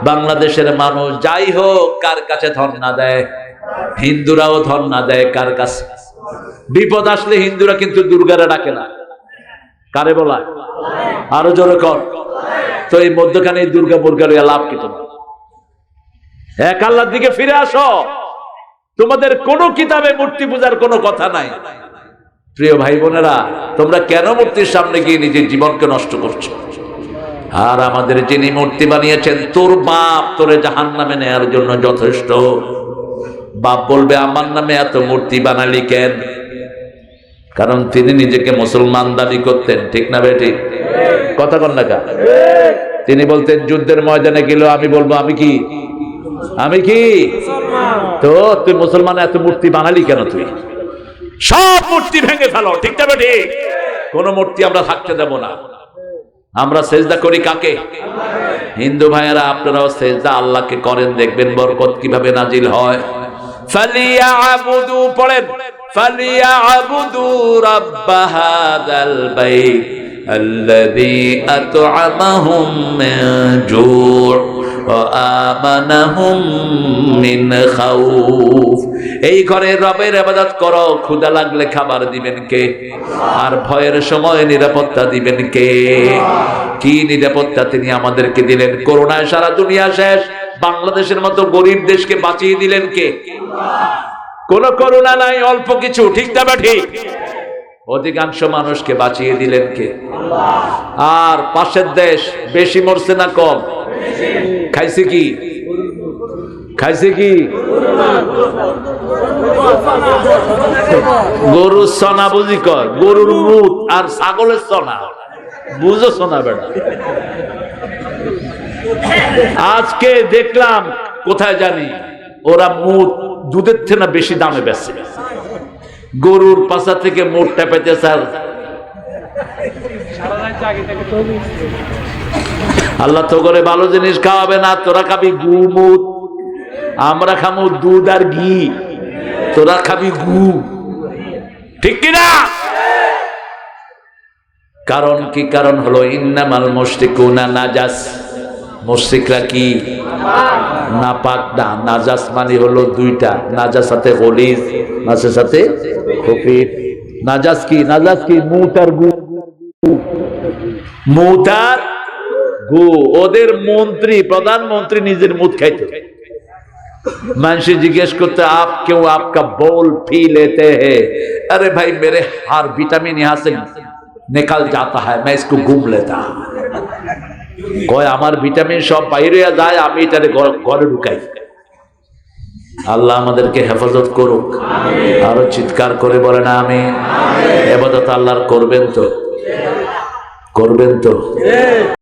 বাংলাদেশের মানুষ যাই হোক কার কাছে ধর্ণা দেয়? হিন্দুরাও ধর্ণা দেয় কার কাছে? বিপদ আসলে হিন্দুরা কিন্তু দুর্গারা ডাকে না, কারে বলায়? আরো জোরে কর। তো এই মধ্যখানে দুর্গা মুর্গা লইয়া লাভ কি তোমার? এক আল্লাহর দিকে ফিরে আসো। তোমাদের কোন কিতাবে মূর্তি পূজার কোনো কথা নাই। প্রিয় ভাই বোনেরা, তোমরা কেন মূর্তির সামনে গিয়ে নিজের জীবনকে নষ্ট করছো? আর আমাদের যিনি মূর্তি বানিয়েছেন, তোর বাপ তোরে জাহান্নামে নেয়ার জন্য যথেষ্ট। বাপ বলবে আমার নামে এত মূর্তি বানালি কেন? কারণ তিনি নিজেকে মুসলমান দাবি করতেন, ঠিক না বেটি? কথা কন না কা? তিনি বলতেন যুদ্ধের ময়দানে গেলেও আমি বলবো আমি কি তো তুই মুসলমান, এত মূর্তি বানালি কেন? তুই সব মূর্তি ভেঙে ফেলো, ঠিক না বেটি? কোন মূর্তি আমরা থাকতে দেব না। আমরা সেজদা করি কাকে? হিন্দু ভাইয়েরা, আপনারাও সেজদা আল্লাহকে করেন, দেখবেন বরকত কিভাবে নাজিল হয়। ফালিয়াবুদু পড়েন, ফালিয়াবুদু রাব্ব হাযাল বাইত আল্লাযী আত'আমাহুম মিন জু' ওয়া আমানাহুম মিন খাউফ। এই ঘরের রবের ইবাদত করো, ক্ষুধা লাগলে খাবার দিবেন কে? আর ভয়ের সময় নিরাপত্তা দিবেন কে? কি নিরাপত্তা তিনি আমাদেরকে দিলেন? করোনায় সারা দুনিয়া শেষ, বাংলাদেশের মতো গরিব দেশকে বাঁচিয়ে দিলেন কে? কোন করোনা নাই, অল্প কিছু, ঠিক না বা ঠিক? অধিকাংশ মানুষকে বাঁচিয়ে দিলেন কে? আর পাশের দেশ বেশি মরছে না কম? খাইছে কি? গরুর সোনা বুঝি কর, গরুর মুখ আর ছাগলের সোনা বুঝো সোনা বেড়া। আজকে দেখলাম কোথায় জানি ওরা মুখ দুধের থেকে বেশি দামে বেচে। গরুর পাশা থেকে মোটটা পেতে স্যার, আল্লাহ তো করে ভালো জিনিস খাওয়াবে না। তোরা খাবি গু মুদ, আমরা খাবো দুধ আর ঘি, তোরা খাবি গু, ঠিক কিনা? কারণ কি? কারণ হলো ইন্নামাল মুশরিকুনা নাজাস। মুশরিকরা কি? নাপাক না। নাজাস মানে হলো দুইটা, নাজাসাতে গলিজ, নাজাসাতে খফিফ। নাজাস কি? নাজাস কি? মুত আর গু, মুত আর গু। ওদের মন্ত্রী, প্রধানমন্ত্রী নিজের মুত খাইতো। মানুষ জিজ্ঞেস করতে आप क्यों आपका बोल पी लेते हैं? अरे भाई मेरे हर विटामिन यहाँ से निकल जाता है, मैं इसको घूम लेता। কয় আমার ভিটামিন সব বাইরে যায়, আমি এটারে ঘরে ঢুকাই। আল্লাহ আমাদেরকে হেফাজত করুক। আরো চিৎকার করে বলেন আমিন। ইবাদত আল্লাহর করবেন তো?